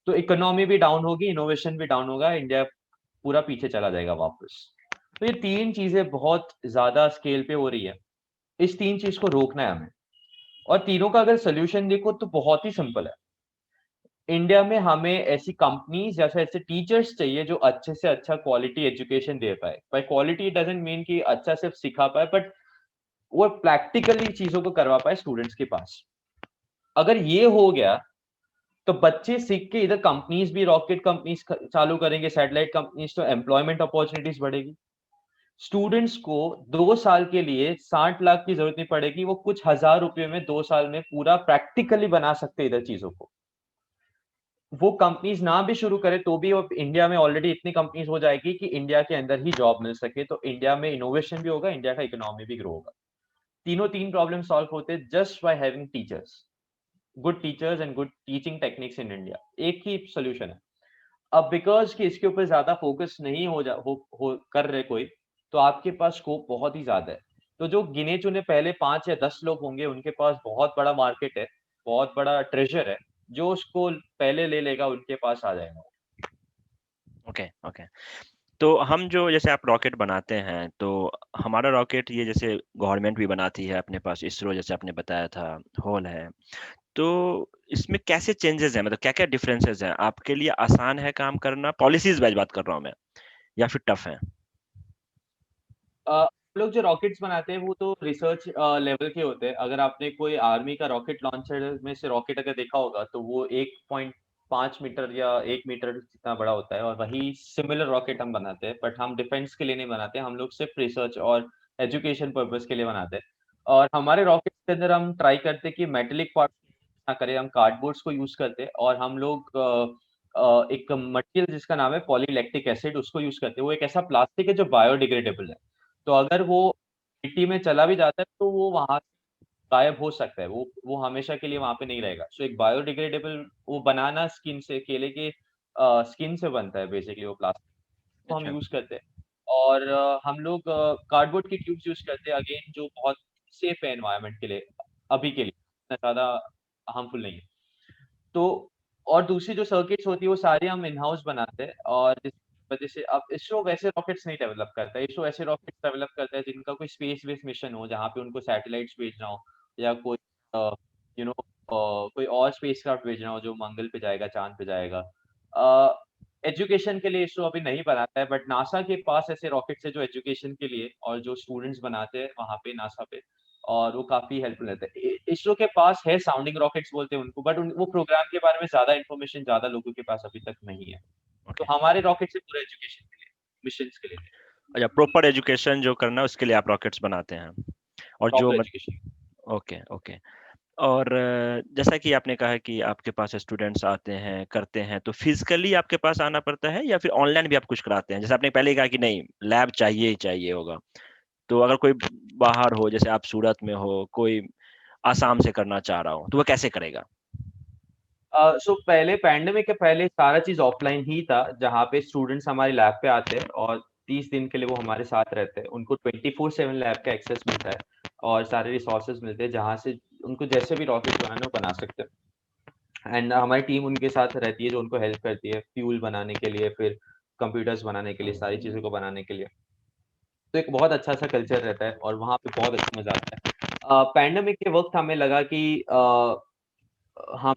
तो इकोनॉमी भी डाउन होगी, इनोवेशन भी डाउन होगा, इंडिया पूरा पीछे चला जाएगा वापस। तो ये 3 चीज़ें बहुत ज़्यादा स्केल पे हो रही है। इस 3 चीज़ को रोकना है हमें, और तीनों का अगर सॉल्यूशन देखो तो बहुत ही सिंपल है। इंडिया में हमें ऐसी कंपनीज़ या फिर ऐसे टीचर्स चाहिए जो अच्छे से अच्छा क्वालिटी एजुकेशन दे पाए। Bye quality it doesn't mean कि अच्छा सिर्फ सिखा पाए, बट वो प्रैक्टिकली चीज़ों को करवा पाए स्टूडेंट्स के पास। अगर ये हो गया, तो बच्चे सीख के इधर कंपनीज़ भी रॉकेट कंपनीज़ चालू करेंगे, सैटेलाइट कंपनीज़, तो एम्प्लॉयमेंट अपॉर्च्युनिटीज़ बढ़ेगी। स्टूडेंट्स को 2 साल के लिए 60 लाख की ज़रूरत नहीं पड़ेगी, वो कुछ हज़ार रुपए में 2 साल में पूरा प्रैक्टिकली बना सकते हैं इधर चीज़ों को। वो कंपनीज़ ना भी शुरू करें तो भी अब इंडिया में ऑलरेडी इतनी कंपनीज़ हो जाएगी कि इंडिया के अंदर ही जॉब मिल सके, तो इंडिया में इनोवेशन भी होगा, इंडिया का इकोनॉमी भी ग्रो होगा। तीनों 3 प्रॉब्लम सॉल्व होते हैं just by having teachers, good teachers and good teaching techniques in India. एक ही सॉल्यूशन है। अब बिकॉज़ कि इसके ऊपर ज़्यादा फ़ोकस नहीं हो कर रहे कोई, तो आपके पास स्कोप बहुत ही ज़्यादा है। तो जो गिने-चुने पहले 5 या 10 लोग होंगे, उनके पास बहुत बड़ा मार्केट है, बहुत बड़ा ट्रेज़र है, जो उसको पहले ले लेगा, उनके पास आ जाएगा। Okay, okay. तो हम जो जैसे आप रॉकेट बनाते हैं, तो हमारा रॉकेट ये जैसे गवर्नमेंट भी बनाती है, अपने पास इसरो जैसे आपने बताया था, होल है। तो इसमें कैसे चेंजेज़ हैं? मतलब क्या-क्या डिफरेंसेज़ हैं? आपके लिए आसान है काम करना? पॉलिसीज़ वाइज़ बात कर रहा हूँ मैं, या फिर टफ है? हम लोग जो रॉकेट्स बनाते हैं, वो तो रिसर्च लेवल के होते हैं। अगर आपने कोई आर्मी का रॉकेट लॉन्चर में से रॉकेट अगर देखा होगा, तो वो 1.5 मीटर या 1 मीटर जितना बड़ा होता है, और वही सिमिलर रॉकेट हम बनाते हैं। बट हम डिफेंस के लिए नहीं बनाते, हम लोग सिर्फ रिसर्च और एजुकेशन पर्पज़ के लिए बनाते हैं। और हमारे रॉकेट्स के अंदर हम ट्राई करते हैं कि मेटालिक पार्ट्स ना करें, हम कार्डबोर्ड्स को यूज़ करते हैं, और हम लोग एक मटेरियल जिसका नाम है पॉलीलैक्टिक एसिड, उसको यूज़ करते हैं। वो एक ऐसा प्लास्टिक है जो बायोडिग्रेडेबल है। तो अगर वो मिट्टी में चला भी जाता है, तो वो वहाँ गायब हो सकता है, वो हमेशा के लिए वहाँ पे नहीं रहेगा। सो एक बायोडिग्रेडेबल, वो बनाना स्किन से, केले के स्किन से बनता है बेसिकली वो प्लास्टिक, वो हम अच्छा, यूज़ करते हैं। और हम लोग कार्डबोर्ड की ट्यूब्स यूज़ करते हैं अगेन, जो बहुत सेफ है एनवायरनमेंट के लिए, अभी के लिए, इतना ज़्यादा हार्मफुल नहीं है। तो और दूसरी जो सर्किट्स होती है, वो सारी हम इन हाउस बनाते हैं, और जिस वजह से अब इसरो वैसे रॉकेट्स नहीं डेवलप करता है। इसरो ऐसे रॉकेट्स डेवलप करता है जिनका कोई स्पेस बेस्ड मिशन हो, जहाँ पे उनको सैटेलाइट्स भेजना हो, या कोई कोई और स्पेसक्राफ्ट भेजना हो जो मंगल पे जाएगा, चाँद पे जाएगा। एजुकेशन के लिए इसरो अभी नहीं बनाता है, बट नासा के पास ऐसे रॉकेट्स हैं जो एजुकेशन के लिए, और जो स्टूडेंट्स बनाते हैं वहाँ पे नासा पे, और वो काफ़ी हेल्पफुल रहता है। इसरो के पास है साउंडिंग रॉकेट्स बोलते हैं उनको, बट वो प्रोग्राम के बारे में ज़्यादा इन्फॉर्मेशन ज़्यादा लोगों के पास अभी तक नहीं है। तो ओके। हमारे रॉकेट्स है पूरा एजुकेशन के लिए, मिशंस के लिए, अच्छा, प्रॉपर एजुकेशन जो करना है उसके लिए आप रॉकेट्स बनाते हैं। और जो प्रॉपर मत एजुकेशन। Okay, okay. और जैसा कि आपने कहा कि आपके पास स्टूडेंट्स आते हैं, करते हैं, तो फिजिकली आपके पास आना पड़ता है या फिर ऑनलाइन भी आप कुछ कराते हैं? जैसे आपने पहले ही कहा कि नहीं, लैब चाहिए ही चाहिए होगा। तो अगर कोई बाहर हो, जैसे आप सूरत में हो, कोई आसाम से करना चाह रहा हो, तो वो कैसे करेगा? सो पहले पैंडेमिक के पहले सारा चीज़ ऑफलाइन ही था, जहाँ पे स्टूडेंट्स हमारी लैब पे आते हैं और 30 दिन के लिए वो हमारे साथ रहते हैं। उनको 24/7 लैब का एक्सेस मिलता है और सारे रिसोर्सेज मिलते हैं, जहाँ से उनको जैसे भी रॉकेट बनाना है, वो बना सकते हैं। एंड हमारी टीम उनके साथ रहती है, जो उनको हेल्प करती है फ्यूल बनाने के लिए, फिर कंप्यूटर्स बनाने के लिए, सारी चीज़ों को बनाने के लिए। तो एक बहुत अच्छा-सा कल्चर रहता है और वहाँ पे बहुत अच्छा मज़ा आता है। पैंडेमिक के वक़्त हमें लगा कि हम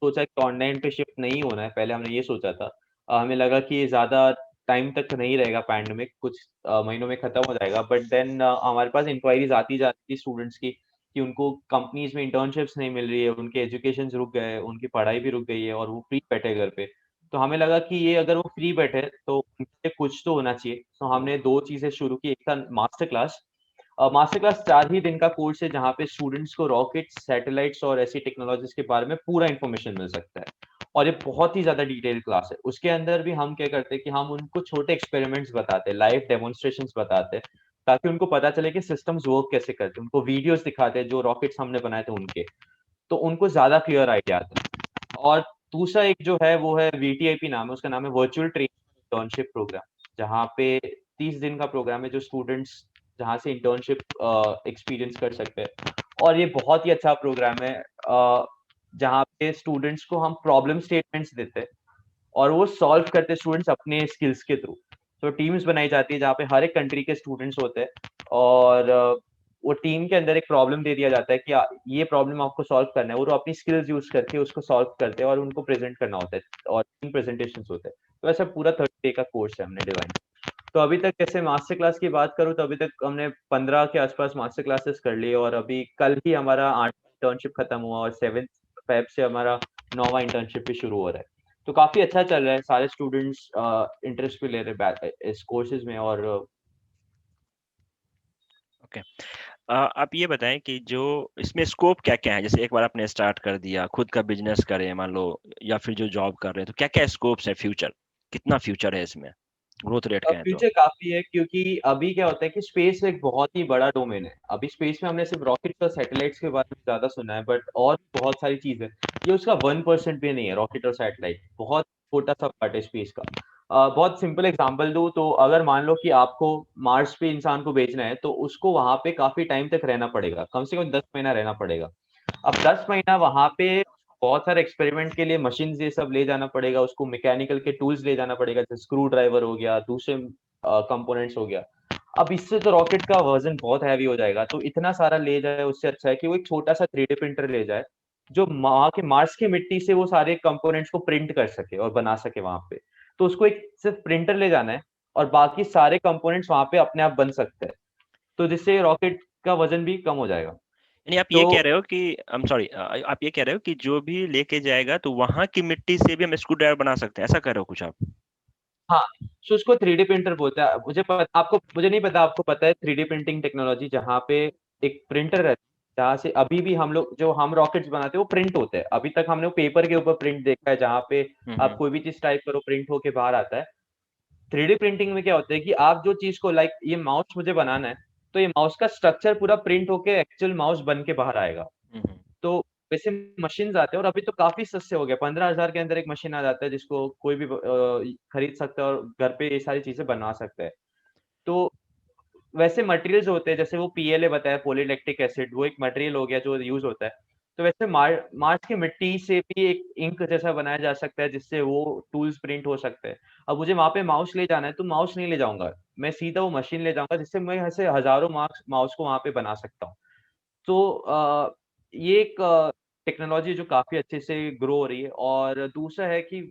सोचा कि ऑनलाइन पे शिफ्ट नहीं होना है, पहले हमने ये सोचा था। हमें लगा कि ये ज़्यादा टाइम तक नहीं रहेगा पैंडेमिक, कुछ महीनों में खत्म हो जाएगा। बट देन हमारे पास इंक्वायरीज़ आती जाती थी स्टूडेंट्स की कि उनको कंपनीज़ में इंटर्नशिप्स नहीं मिल रही है, उनके एजुकेशंस रुक गए हैं, उनकी पढ़ाई भी रुक गई है और वो फ्री बैठे घर पे। तो हमें लगा कि ये अगर वो फ्री बैठे तो उनके लिए कुछ तो होना चाहिए। तो हमने 2 चीज़ें शुरू की, एक था मास्टर क्लास। मास्टर क्लास 4 ही दिन का कोर्स है, जहाँ पे स्टूडेंट्स को रॉकेट्स, सैटेलाइट्स और ऐसी टेक्नोलॉजीज़ के बारे में पूरा इन्फॉर्मेशन मिल सकता है। और ये बहुत ही ज़्यादा डिटेल्ड क्लास है। उसके अंदर भी हम क्या करते हैं कि हम उनको छोटे एक्सपेरिमेंट्स बताते हैं, लाइव डेमोंस्ट्रेशंस बताते हैं, ताकि उनको पता चले कि सिस्टम्स वर्क कैसे करते हैं। उनको वीडियोज़ दिखाते हैं, जो रॉकेट्स हमने बनाए थे उनके, तो उनको ज़्यादा क्लियर आइडिया आता है। और दूसरा एक जो है वो है वीटीआईपी नाम है, उसका नाम है वर्चुअल ट्रेनिंग इंटर्नशिप प्रोग्राम, जहाँ पे 30 दिन का प्रोग्राम है, जो स्टूडेंट्स जहाँ से इंटर्नशिप एक्सपीरियंस कर सकते हैं। और ये बहुत ही अच्छा प्रोग्राम है, जहाँ पे स्टूडेंट्स को हम प्रॉब्लम स्टेटमेंट्स देते हैं और वो सॉल्व करते हैं स्टूडेंट्स अपने स्किल्स के थ्रू। तो टीम्स बनाई जाती है, जहाँ पे हर एक कंट्री के स्टूडेंट्स होते हैं और वो टीम के अंदर एक प्रॉब्लम दे दिया जाता है कि ये प्रॉब्लम आपको सॉल्व करना है। वो अपनी स्किल्स यूज़ करके उसको सॉल्व करते हैं और उनको प्रेज़ेंट करना होता है और टीम प्रेज़ेंटेशंस होते हैं। तो ऐसा पूरा 30 डे का कोर्स है हमने डिज़ाइन। तो अभी तक जैसे मास्टर क्लास की बात करूँ, तो अभी तक हमने 15 के आस-पास मास्टर क्लासेस कर ली और अभी कल ही हमारा 8वाँ इंटर्नशिप खत्म हुआ और 7th फ़ेब से हमारा 9वाँ इंटर्नशिप भी शुरू हो रहा है। तो काफ़ी अच्छा चल रहा है, सारे स्टूडेंट्स इंटरेस्ट भी ले रहे हैं इस कोर्सेज़ में और ओके। आप ये बताएँ कि जो इसमें स्कोप क्या-क्या है? जैसे एक बार आपने स्टार्ट कर दिया, खुद का बिज़नेस करें मान लो, या फिर जो जॉब कर रहे हैं, तो क्या-क्या स्कोप्स है फ्यूचर? कितना फ्यूचर है इसमें? ग्रोथ रेट कहें तो? फ्यूचर काफ़ी है, क्योंकि अभी क्या होता है कि स्पेस एक बहुत ही बड़ा डोमेन है। अभी स्पेस में हमने सिर्फ रॉकेट्स और सैटेलाइट्स के बारे में ज़्यादा सुना है, बट और बहुत सारी चीज़ है। ये उसका 1% भी नहीं है, रॉकेट और सैटेलाइट, बहुत छोटा-सा पार्ट है स्पेस का। बहुत सिंपल एग्ज़ाम्पल दूँ तो अगर मान लो कि आपको मार्स पे इंसान को भेजना है, तो उसको वहाँ पे काफ़ी टाइम तक रहना पड़ेगा, कम से कम 10 महीना रहना पड़ेगा। अब 10 महीना वहाँ पे बहुत सारे एक्सपेरिमेंट के लिए मशीन्स ये सब ले जाना पड़ेगा, उसको मैकेनिकल के टूल्स ले जाना पड़ेगा, जैसे स्क्रू ड्राइवर हो गया, दूसरे कंपोनेंट्स हो गया। अब इससे तो रॉकेट का वज़न बहुत हैवी हो जाएगा, तो इतना सारा ले जाए उससे अच्छा है कि वो एक छोटा-सा 3D प्रिंटर ले जाए, जो वहाँ के मार्स की मिट्टी से वो सारे कंपोनेंट्स को प्रिंट कर सके और बना सके वहाँ पे। तो उसको एक सिर्फ़ प्रिंटर ले जाना है और बाकी सारे कंपोनेंट्स वहाँ पे अपने आप बन सकते हैं। तो जिससे रॉकेट का वज़न भी कम हो जाएगा। यानी आप ये कह तो रहे हो कि आई एम सॉरी, आप ये कह रहे हो कि जो भी लेके जाएगा, तो वहाँ की मिट्टी से भी हम स्क्रू ड्राइवर बना सकते हैं, ऐसा कह रहे हो कुछ आप? हाँ, सो उसको 3D प्रिंटर बोलते हैं। मुझे नहीं पता आपको पता है 3D प्रिंटिंग टेक्नोलॉजी, जहाँ पे एक प्रिंटर रहता है, जहाँ से अभी भी हम रॉकेट्स बनाते हैं वो प्रिंट होते हैं। अभी तक हमने वो पेपर के ऊपर प्रिंट देखा है, जहाँ पे हुँ, आप हुँ। कोई भी चीज़ टाइप करो प्रिंट होके बाहर आता है। 3D प्रिंटिंग में क्या होता है कि आप जो चीज़ को लाइक ये माउस मुझे बनाना है, तो ये माउस का स्ट्रक्चर पूरा प्रिंट होके एक्चुअल माउस बन के बाहर आएगा। हुँ, हुँ। तो वैसे मशीन्स आते हैं और अभी तो काफ़ी सस्ते हो गए, 15,000 के अंदर एक मशीन आ जाता है, जिसको कोई भी खरीद सकता है और घर पे ये सारी चीज़ें बना सकता है। तो वैसे मटेरियल्स होते हैं, जैसे वो पीएलए बताया, पॉलीलैक्टिक एसिड, वो एक मटेरियल हो गया जो यूज़ होता है। तो वैसे मार्स की मिट्टी से भी एक इंक जैसा बनाया जा सकता है, जिससे वो टूल्स प्रिंट हो सकते हैं। अब मुझे वहाँ पे माउस ले जाना है, तो माउस नहीं ले जाऊँगा, मैं सीधा वो मशीन ले जाऊँगा, जिससे मैं ऐसे हज़ारों माउस को वहाँ पे बना सकता हूँ। तो ये एक टेक्नोलॉजी जो काफ़ी अच्छे से ग्रो हो रही है और दूसरा है कि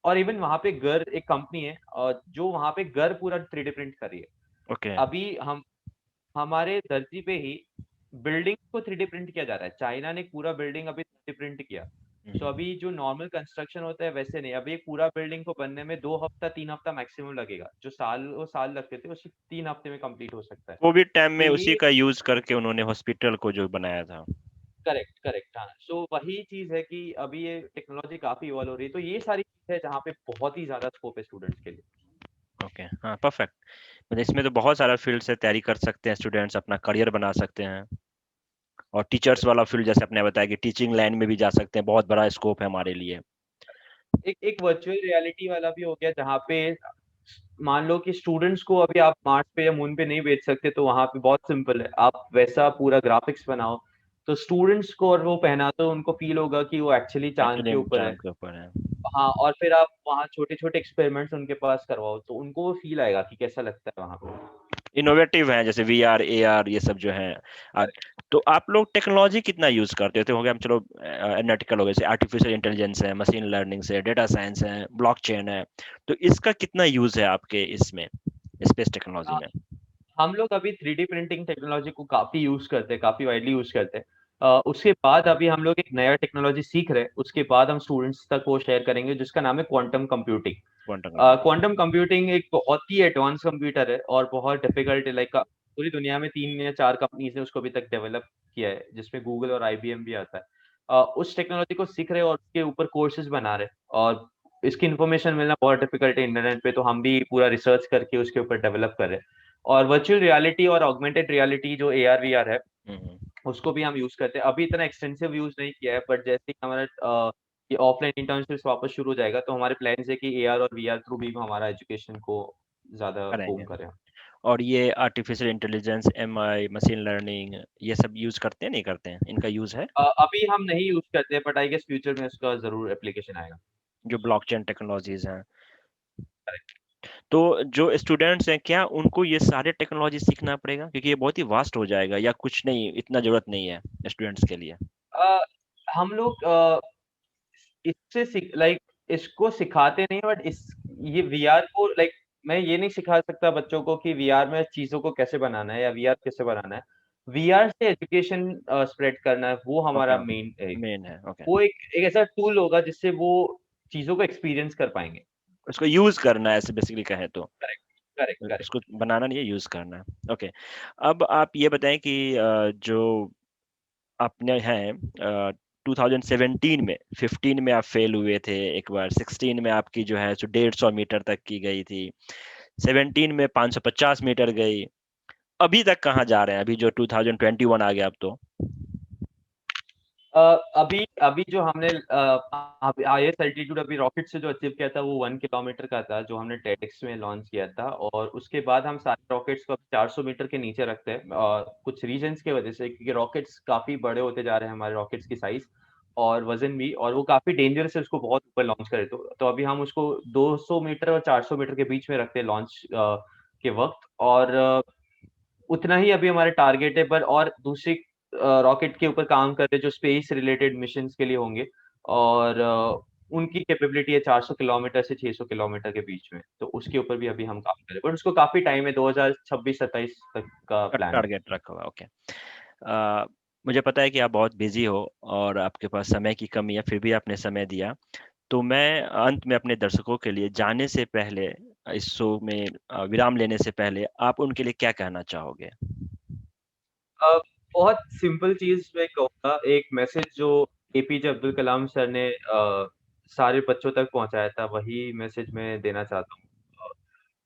और इवन वहाँ पे घर एक कंपनी है जो वहाँ पे घर पूरा 3D प्रिंट कर रही है। ओके। अभी हम हमारे धरती पे ही बिल्डिंग को 3D प्रिंट किया जा रहा है। चाइना ने एक पूरा बिल्डिंग अभी 3D प्रिंट किया। हुँ, सो हुँ। अभी जो नॉर्मल कंस्ट्रक्शन होता है वैसे नहीं, अभी एक पूरा बिल्डिंग को बनने में 2 हफ्ता 3 हफ्ता मैक्सिमम लगेगा। जो साल लगते थे, वो सिर्फ़ 3 हफ्ते में कंप्लीट हो सकता है। कोविड टाइम तो में उसी ये का यूज़ करके उन्होंने हॉस्पिटल को जो बनाया था। करेक्ट, करेक्ट, हाँ। सो वही चीज़ है कि अभी ये टेक्नोलॉजी काफ़ी इवॉल्व हो रही है, तो ये सारी चीज़ है जहाँ पे बहुत ही ज़्यादा स्कोप है स्टूडेंट्स के लिए। ओके, हाँ, परफेक्ट। मतलब इसमें तो बहुत सारा फील्ड से तैयारी कर सकते हैं स्टूडेंट्स, अपना करियर बना सकते हैं। और टीचर्स वाला फील्ड जैसे आपने बताया कि टीचिंग लाइन में भी जा सकते हैं, बहुत बड़ा स्कोप है हमारे लिए। एक एक वर्चुअल रियलिटी वाला भी हो गया जहाँ पे मान लो कि स्टूडेंट्स को अभी आप मार्स पे या मून पे नहीं भेज सकते, तो वहाँ पे बहुत सिंपल है, आप वैसा पूरा ग्राफिक्स बनाओ, तो स्टूडेंट्स को और वो पहना तो उनको फील होगा कि वो एक्चुअली चाँद एक्चुअली के हम ऊपर है। चाँद के ऊपर हैं। हाँ, और फिर आप वहाँ छोटे-छोटे एक्सपेरिमेंट्स उनके पास करवाओ, तो उनको वो फील आएगा कि कैसा लगता है वहाँ पे। इनोवेटिव हैं जैसे वीआर, एआर ये सब जो हैं। तो आप लोग टेक्नोलॉजी कितना यूज़ करते हो? तो हो गया हम चलो एनालिटिकल हो गए, जैसे आर्टिफिशियल इंटेलिजेंस है, मशीन लर्निंग से, डेटा साइंस है, ब्लॉकचेन है। तो इसका कितना यूज़ है आपके इसमें, स्पेस टेक्नोलॉजी हाँ, में? हम लोग अभी 3D प्रिंटिंग टेक्नोलॉजी को काफ़ी यूज़ करते हैं, काफ़ी वाइडली यूज़ करते हैं। उसके बाद अभी हम लोग एक नया टेक्नोलॉजी सीख रहे हैं, उसके बाद हम स्टूडेंट्स तक वो शेयर करेंगे जिसका नाम है quantum computing. Quantum computing. Quantum computing एक बहुत ही एडवांस कंप्यूटर है और बहुत डिफिकल्ट है, लाइक पूरी दुनिया में 3 या 4 कंपनीज़ ने उसको अभी तक डेवलप किया है, जिसमें गूगल और आईबीएम भी आता है। उस टेक्नोलॉजी को सीख रहे हैं और उसके ऊपर कोर्सेज़ बना रहे हैं और इसकी इन्फॉर्मेशन मिलना बहुत डिफिकल्ट है इंटरनेट पे, तो हम भी पूरा रिसर्च करके उसके ऊपर डेवलप कर रहे हैं। और वर्चुअल रियलिटी और ऑगमेंटेड रियलिटी जो एआर वीआर है, हुँ, हुँ। उसको भी हम यूज़ करते हैं। अभी इतना एक्सटेंसिव यूज़ नहीं किया है, बट जैसे ही हमारा ये ऑफलाइन इंटर्नशिप्स वापस शुरू हो जाएगा, तो हमारे प्लान्स है कि एआर और वीआर थ्रू भी हमारा एजुकेशन को ज़्यादा बूम करेंगे। करें। और ये artificial intelligence, MI, machine learning ये सब यूज़ करते हैं, नहीं करते हैं? इनका यूज़ है? अभी हम नहीं यूज़ करते हैं, बट आई गेस फ्यूचर में इसका ज़रूर एप्लीकेशन आएगा। जो ब्लॉकचेन टेक्नोलॉजीज़ हैं। तो जो स्टूडेंट्स हैं, क्या उनको ये सारे टेक्नोलॉजी सीखना पड़ेगा? क्योंकि ये बहुत ही वास्ट हो जाएगा, या कुछ नहीं, इतना ज़रूरत नहीं है स्टूडेंट्स के लिए? अ, हम लोग इससे लाइक इसको सिखाते नहीं, बट इस ये वीआर को लाइक मैं ये नहीं सिखा सकता बच्चों को कि वीआर में चीज़ों को कैसे बनाना है या वीआर कैसे बनाना है। वीआर से एजुकेशन स्प्रेड करना है, वो ओके, हमारा मेन है। मेन है, ओके। वो एक ऐसा टूल होगा जिससे वो चीज़ों को एक्सपीरियंस कर पाएँगे। उसको यूज़ करना है ऐसे बेसिकली कहें तो। Correct, correct, correct. उसको बनाना नहीं है, यूज़ करना है। ओके। अब आप ये बताएँ कि जो आपने हैं 2017 में, 15 में आप फेल हुए थे एक बार, 16 में आपकी जो है सो 150 मीटर तक की गई थी, 17 में 550 मीटर गई। अभी तक कहाँ जा रहे हैं? अभी जो 2021 आ गया अब तो। अ, अभी अभी जो हमने हाईएस्ट एल्टीट्यूड अभी रॉकेट से जो अचीव किया था वो 1 किलोमीटर का था, जो हमने टेडएक्स में लॉन्च किया था, और उसके बाद हम सारे रॉकेट्स को अब 400 मीटर के नीचे रखते हैं, कुछ रीजंस की वजह से, क्योंकि रॉकेट्स काफ़ी बड़े होते जा रहे हैं, हमारे रॉकेट्स की साइज़ और वज़न भी, और वो काफ़ी डेंजरस है उसको बहुत ऊपर लॉन्च करें तो अभी हम उसको 200 मीटर और 400 मीटर के बीच में रखते हैं लॉन्च के वक़्त, और उतना ही अभी हमारा टारगेट है, पर और दूसरी रॉकेट के ऊपर काम कर रहे हैं जो स्पेस रिलेटेड मिशंस के लिए होंगे, और उनकी कैपेबिलिटी है 400 किलोमीटर से 600 किलोमीटर के बीच में, तो उसके ऊपर भी अभी हम काम कर रहे हैं, बट उसको काफ़ी टाइम है, 2026-27 तक का प्लान है। टारगेट रखा हुआ है, ओके। अ, मुझे पता है कि आप बहुत बिज़ी हो और आपके पास समय की कमी है, फिर भी आपने समय दिया। तो मैं अंत में अपने दर्शकों के लिए जाने से पहले, इस शो में विराम लेने से पहले आप उनके लिए क्या कहना चाहोगे? अ, बहुत सिंपल चीज़ मैं कहूँगा, एक मैसेज जो एपीजे अब्दुल कलाम सर ने सारे बच्चों तक पहुँचाया था, वही मैसेज मैं देना चाहता हूँ।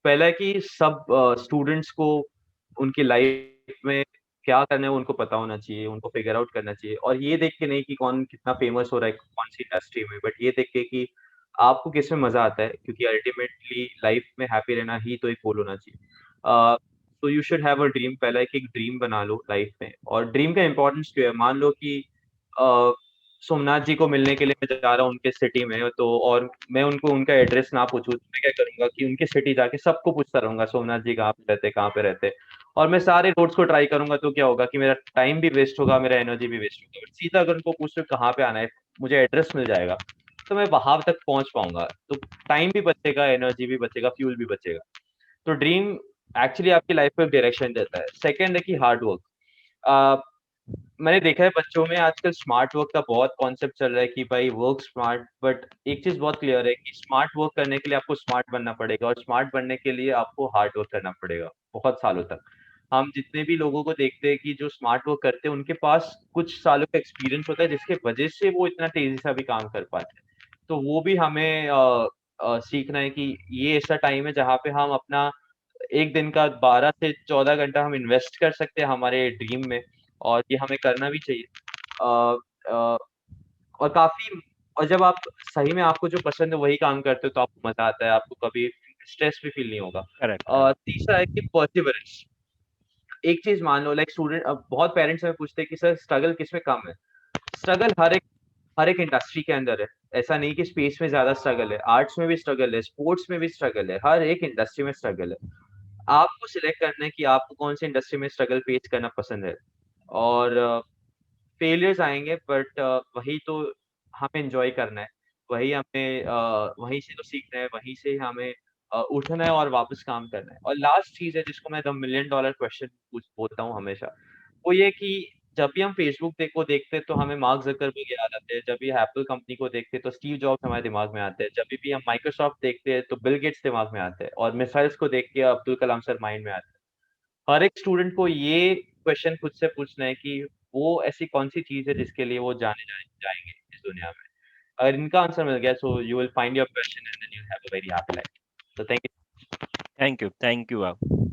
पहला है कि सब स्टूडेंट्स को उनकी लाइफ में क्या करना है उनको पता होना चाहिए, उनको फिगर आउट करना चाहिए, और ये देख के नहीं कि कौन कितना फेमस हो रहा है, कौन-सी इंडस्ट्री में, बट ये देख के कि आपको किसमें मज़ा आता है, क्योंकि अल्टीमेटली लाइफ में हैप्पी रहना ही तो एक गोल होना चाहिए। तो you should have a dream, पहला है कि एक ड्रीम बना लो लाइफ में, और ड्रीम का इम्पोर्टेंस क्यों है? मान लो कि अ, सोमनाथ जी को मिलने के लिए मैं जा रहा हूँ उनके सिटी में, तो और मैं उनको उनका एड्रेस ना पूछूँ, तो मैं क्या करूँगा कि उनकी सिटी जाके सबको पूछता रहूँगा, सोमनाथ जी कहाँ पे रहते हैं, कहाँ पे रहते हैं? और मैं सारे रोड्स को ट्राई करूँगा, तो क्या होगा कि मेरा टाइम भी वेस्ट होगा, मेरा एनर्जी भी वेस्ट होगा। बट सीधा अगर उनको पूछ लूँ कहाँ पे आना है, मुझे एड्रेस मिल जाएगा, तो मैं वहाँ तक पहुँच पाऊँगा। तो टाइम भी बचेगा, एनर्जी भी बचेगा, फ्यूल भी बचेगा। तो ड्रीम एक्चुअली आपकी लाइफ को एक डायरेक्शन देता है। सेकंड है कि हार्ड वर्क। अ, मैंने देखा है बच्चों में आजकल स्मार्ट वर्क का बहुत कॉन्सेप्ट चल रहा है कि भाई वर्क स्मार्ट, बट एक चीज़ बहुत क्लियर है कि स्मार्ट वर्क करने के लिए आपको स्मार्ट बनना पड़ेगा, और स्मार्ट बनने के लिए आपको हार्ड वर्क करना पड़ेगा, बहुत सालों तक। हम जितने भी लोगों को देखते हैं कि जो स्मार्ट वर्क करते हैं, उनके पास कुछ सालों का एक्सपीरियंस होता है, जिसके वजह से वो इतना तेजी से अभी काम कर पाते हैं। तो वो भी हमें सीखना है कि ये ऐसा टाइम है जहाँ पे हम अपना एक दिन का 12 से 14 घंटा हम इन्वेस्ट कर सकते हैं हमारे ड्रीम में, और ये हमें करना भी चाहिए। अ, अ, और काफ़ी, और जब आप सही में आपको जो पसंद है वही काम करते हो तो आपको मज़ा आता है, आपको कभी स्ट्रेस भी फ़ील नहीं होगा। Correct, correct. तीसरा है कि परसिवरेंस। एक चीज़ मान लो, लाइक स्टूडेंट, अब बहुत पेरेंट्स हमें पूछते हैं कि सर स्ट्रगल किसमें कम है? स्ट्रगल हर एक इंडस्ट्री के अंदर है। ऐसा नहीं कि स्पेस में ज़्यादा स्ट्रगल है, आर्ट्स में भी स्ट्रगल है, स्पोर्ट्स में भी स्ट्रगल है, हर एक इंडस्ट्री में स्ट्रगल है। आपको सिलेक्ट करना है कि आपको कौन-सी इंडस्ट्री में स्ट्रगल फेस करना पसंद है। और फेलियर्स आएँगे, बट वही तो हमें एन्जॉय करना है। वहीं से तो सीखना है, वहीं से हमें उठना है और वापस काम करना है। और लास्ट चीज़ है जिसको मैं द मिलियन डॉलर क्वेश्चन पूछ बोलता हूँ हमेशा, वो ये कि जब भी हम फेसबुक को देखते हैं तो हमें मार्क ज़करबर्ग याद आते हैं, जब भी एप्पल कंपनी को देखते हैं तो स्टीव जॉब्स हमारे दिमाग में आते हैं, जब भी हम माइक्रोसॉफ्ट देखते हैं तो बिल गेट्स दिमाग में आते हैं, और मिसाइल्स को देख के अब्दुल कलाम सर माइंड में आते हैं। हर एक स्टूडेंट को ये क्वेश्चन खुद से पूछना है कि वो ऐसी कौन-सी चीज़ है जिसके लिए वो जाएँगे इस दुनिया में। अगर इनका आंसर मिल गया, so you will find your passion and then you have a very happy life. So thank you. Thank you, आप।